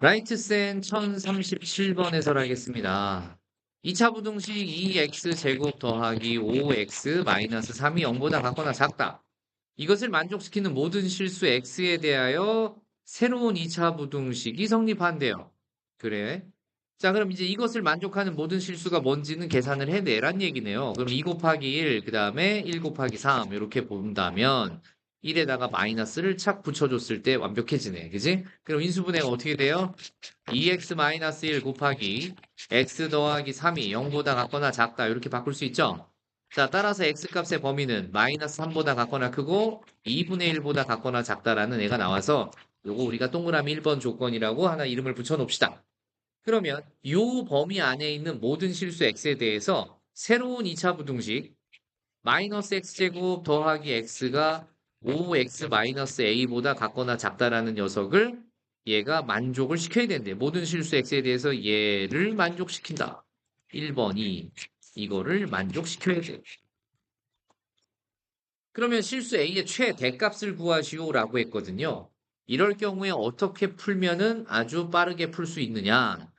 라이트센 1037번 해설하겠습니다. 2차 부등식 2x 제곱 더하기 5x 마이너스 3이 0보다 같거나 작다. 이것을 만족시키는 모든 실수 x에 대하여 새로운 2차 부등식이 성립한대요. 그래. 자, 그럼 이제 이것을 만족하는 모든 실수가 뭔지는 계산을 해내란 얘기네요. 그럼 2 곱하기 1, 그 다음에 1 곱하기 3 이렇게 본다면 1에다가 마이너스를 착 붙여줬을 때 완벽해지네. 그지? 그럼 인수분해가 어떻게 돼요? 2x-1 곱하기 x 더하기 3이 0보다 같거나 작다. 이렇게 바꿀 수 있죠? 자, 따라서 x값의 범위는 마이너스 3보다 같거나 크고 2분의 1보다 같거나 작다라는 애가 나와서 요거 우리가 동그라미 1번 조건이라고 하나 이름을 붙여놓읍시다. 그러면 요 범위 안에 있는 모든 실수 x에 대해서 새로운 2차 부등식 마이너스 x제곱 더하기 x가 5x 마이너스 a보다 같거나 작다라는 녀석을 얘가 만족을 시켜야 되는데 모든 실수 x에 대해서 얘를 만족시킨다. 1번이 이거를 만족시켜야 돼. 그러면 실수 a의 최대값을 구하시오라고 했거든요. 이럴 경우에 어떻게 풀면은 아주 빠르게 풀 수 있느냐?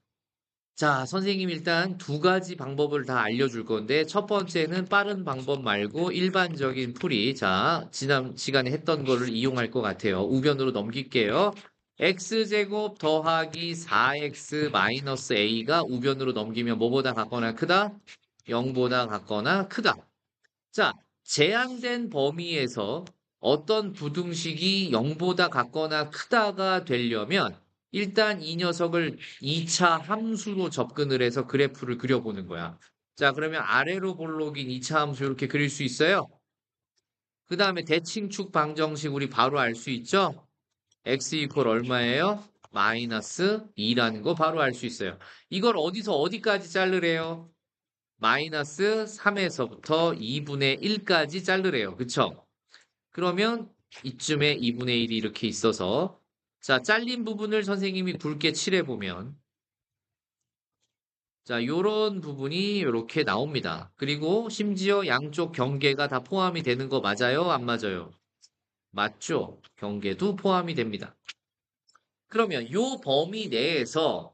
자, 선생님 일단 두 가지 방법을 다 알려줄 건데, 첫 번째는 빠른 방법 말고 일반적인 풀이, 자, 지난 시간에 했던 거를 이용할 것 같아요. 우변으로 넘길게요. x제곱 더하기 4x 마이너스 a가 우변으로 넘기면 뭐보다 같거나 크다? 0보다 같거나 크다. 자, 제한된 범위에서 어떤 부등식이 0보다 같거나 크다가 되려면 일단 이 녀석을 2차 함수로 접근을 해서 그래프를 그려보는 거야. 자, 그러면 아래로 볼록인 2차 함수 이렇게 그릴 수 있어요? 그 다음에 대칭축 방정식 우리 바로 알 수 있죠? x 이퀄 얼마예요? 마이너스 2라는 거 바로 알 수 있어요. 이걸 어디서 어디까지 자르래요? 마이너스 3에서부터 2분의 1까지 자르래요. 그쵸? 그러면 이쯤에 2분의 1이 이렇게 있어서 자, 잘린 부분을 선생님이 굵게 칠해보면 자, 요런 부분이 이렇게 나옵니다. 그리고 심지어 양쪽 경계가 다 포함이 되는 거 맞아요? 안 맞아요? 맞죠? 경계도 포함이 됩니다. 그러면 요 범위 내에서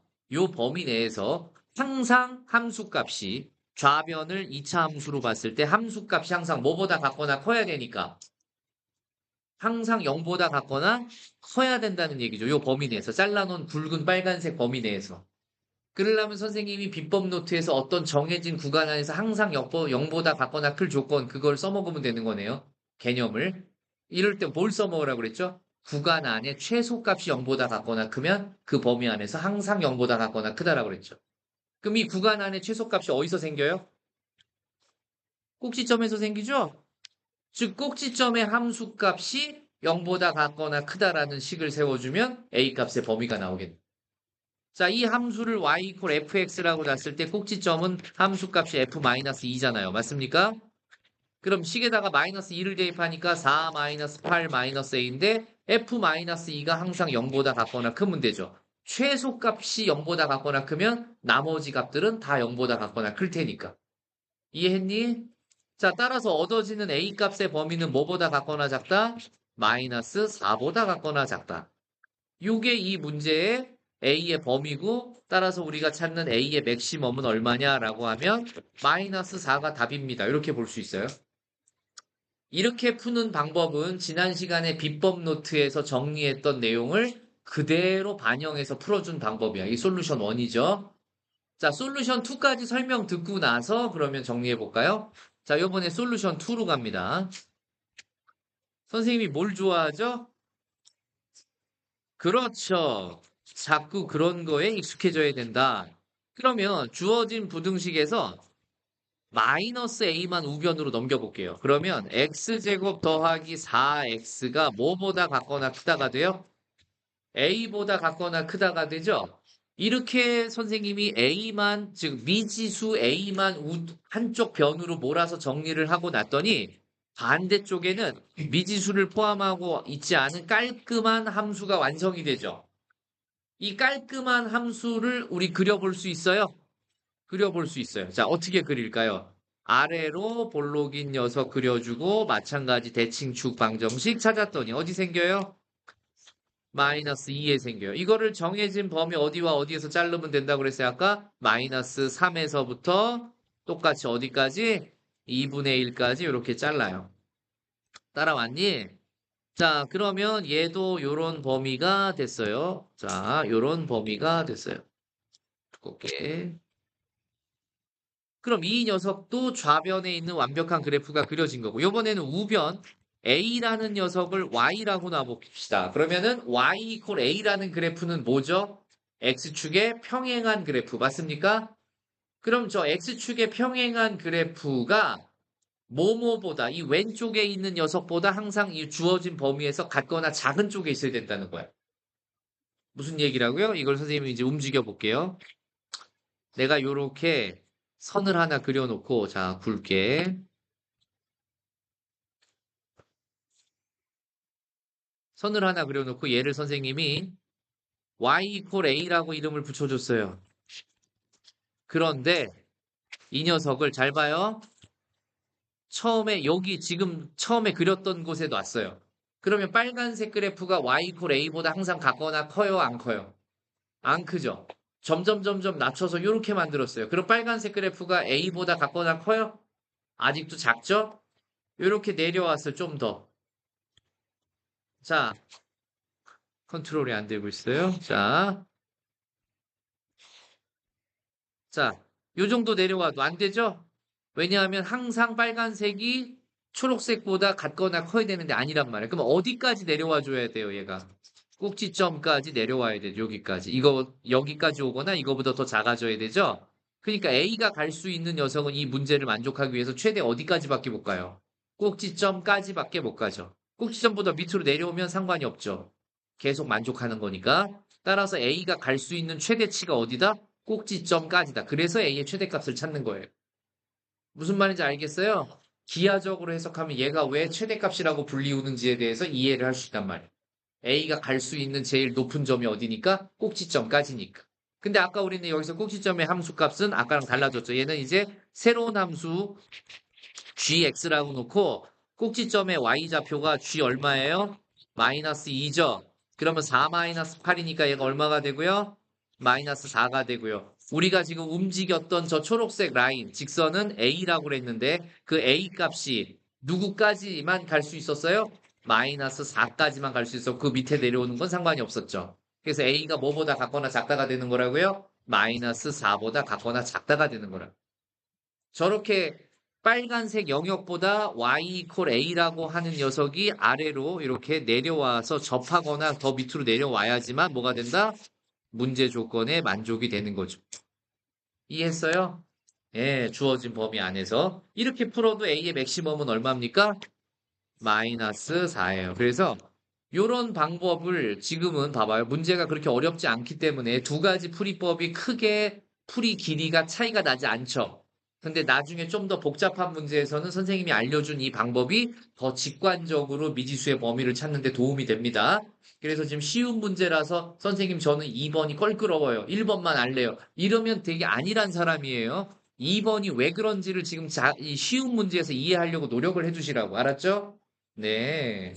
항상 함수값이 좌변을 2차 함수로 봤을 때 함수값이 항상 뭐보다 같거나 커야 되니까 항상 0보다 같거나 커야 된다는 얘기죠. 요 범위 내에서 잘라놓은 굵은 빨간색 범위 내에서. 그러려면 선생님이 비법 노트에서 어떤 정해진 구간 안에서 항상 0보다 같거나 클 조건 그걸 써먹으면 되는 거네요. 개념을. 이럴 때 뭘 써먹으라고 그랬죠? 구간 안에 최소값이 0보다 같거나 크면 그 범위 안에서 항상 0보다 같거나 크다라고 그랬죠. 그럼 이 구간 안에 최소값이 어디서 생겨요? 꼭지점에서 생기죠? 즉 꼭지점의 함수값이 0보다 같거나 크다라는 식을 세워주면 A값의 범위가 나오겠네. 자, 이 함수를 y 이퀄 fx라고 놨을 때 꼭지점은 함수값이 f-2잖아요. 맞습니까? 그럼 식에다가 마이너스 2를 대입하니까 4 마이너스 8 마이너스 a인데 f-2가 항상 0보다 같거나 크면 되죠. 최소값이 0보다 같거나 크면 나머지 값들은 다 0보다 같거나 클 테니까. 이해했니? 자, 따라서 얻어지는 a값의 범위는 뭐보다 같거나 작다? 마이너스 4보다 같거나 작다. 요게 이 문제의 A의 범위고 따라서 우리가 찾는 A의 맥시멈은 얼마냐라고 하면 마이너스 4가 답입니다. 이렇게 볼 수 있어요. 이렇게 푸는 방법은 지난 시간에 비법 노트에서 정리했던 내용을 그대로 반영해서 풀어준 방법이야. 이 솔루션 1이죠. 자, 솔루션 2까지 설명 듣고 나서 그러면 정리해 볼까요? 자, 요번에 솔루션 2로 갑니다. 선생님이 뭘 좋아하죠? 그렇죠. 자꾸 그런 거에 익숙해져야 된다. 그러면 주어진 부등식에서 마이너스 a만 우변으로 넘겨볼게요. 그러면 x제곱 더하기 4x가 뭐보다 같거나 크다가 돼요? a보다 같거나 크다가 되죠? 이렇게 선생님이 a만, 즉 미지수 a만 한쪽 변으로 몰아서 정리를 하고 났더니 반대쪽에는 미지수를 포함하고 있지 않은 깔끔한 함수가 완성이 되죠. 이 깔끔한 함수를 우리 그려볼 수 있어요? 그려볼 수 있어요. 자, 어떻게 그릴까요? 아래로 볼록인 녀석 그려주고 마찬가지 대칭축 방정식 찾았더니 어디 생겨요? 마이너스 2에 생겨요. 이거를 정해진 범위 어디와 어디에서 자르면 된다고 그랬어요. 아까 마이너스 3에서부터 똑같이 어디까지? 2분의 1까지 이렇게 잘라요. 따라왔니? 자, 그러면 얘도 요런 범위가 됐어요. 자, 요런 범위가 됐어요. 두껍게. 그럼 이 녀석도 좌변에 있는 완벽한 그래프가 그려진 거고, 요번에는 우변 A라는 녀석을 Y라고 놔봅시다. 그러면은 Y 이퀄 A라는 그래프는 뭐죠? X축의 평행한 그래프, 맞습니까? 그럼 저 X축의 평행한 그래프가 뭐뭐보다, 이 왼쪽에 있는 녀석보다 항상 이 주어진 범위에서 같거나 작은 쪽에 있어야 된다는 거야. 무슨 얘기라고요? 이걸 선생님이 이제 움직여 볼게요. 내가 요렇게 선을 하나 그려놓고, 자, 굵게. 선을 하나 그려놓고 얘를 선생님이 y 이퀄 a라고 이름을 붙여줬어요. 그런데 이 녀석을 잘 봐요. 처음에 여기 지금 처음에 그렸던 곳에 놨어요. 그러면 빨간색 그래프가 y 이퀄 a보다 항상 같거나 커요, 안 커요? 안 크죠? 점점 낮춰서 이렇게 만들었어요. 그럼 빨간색 그래프가 a보다 같거나 커요? 아직도 작죠? 이렇게 내려왔어요, 좀 더. 자, 컨트롤이 안 되고 있어요. 자, 요 정도 내려와도 안 되죠? 왜냐하면 항상 빨간색이 초록색보다 같거나 커야 되는데 아니란 말이에요. 그럼 어디까지 내려와 줘야 돼요, 얘가? 꼭지점까지 내려와야 돼요, 여기까지. 이거, 여기까지 오거나 이거보다 더 작아져야 되죠? 그러니까 A가 갈 수 있는 녀석은 이 문제를 만족하기 위해서 최대 어디까지밖에 못 가요? 꼭지점까지밖에 못 가죠. 꼭지점보다 밑으로 내려오면 상관이 없죠. 계속 만족하는 거니까. 따라서 A가 갈 수 있는 최대치가 어디다? 꼭지점까지다. 그래서 A의 최대값을 찾는 거예요. 무슨 말인지 알겠어요? 기하적으로 해석하면 얘가 왜 최대값이라고 불리우는지에 대해서 이해를 할 수 있단 말이에요. A가 갈 수 있는 제일 높은 점이 어디니까? 꼭지점까지니까. 근데 아까 우리는 여기서 꼭지점의 함수값은 아까랑 달라졌죠. 얘는 이제 새로운 함수 gx라고 놓고 꼭지점의 y좌표가 g 얼마예요? 마이너스 2죠. 그러면 4 마이너스 8이니까 얘가 얼마가 되고요? 마이너스 4가 되고요. 우리가 지금 움직였던 저 초록색 라인, 직선은 A라고 그랬는데 그 A 값이 누구까지만 갈 수 있었어요? 마이너스 4까지만 갈 수 있었고 그 밑에 내려오는 건 상관이 없었죠. 그래서 A가 뭐보다 같거나 작다가 되는 거라고요? 마이너스 4보다 같거나 작다가 되는 거라고. 저렇게 빨간색 영역보다 y 이퀄 a라고 하는 녀석이 아래로 이렇게 내려와서 접하거나 더 밑으로 내려와야지만 뭐가 된다? 문제 조건에 만족이 되는 거죠. 이해했어요? 예, 주어진 범위 안에서. 이렇게 풀어도 a의 맥시멈은 얼마입니까? 마이너스 4예요. 그래서 이런 방법을 지금은 봐봐요. 문제가 그렇게 어렵지 않기 때문에 두 가지 풀이법이 크게 풀이 길이가 차이가 나지 않죠. 근데 나중에 좀 더 복잡한 문제에서는 선생님이 알려준 이 방법이 더 직관적으로 미지수의 범위를 찾는 데 도움이 됩니다. 그래서 지금 쉬운 문제라서 선생님 저는 2번이 껄끄러워요. 1번만 알래요. 이러면 되게 아니란 사람이에요. 2번이 왜 그런지를 지금 이 쉬운 문제에서 이해하려고 노력을 해주시라고. 알았죠? 네.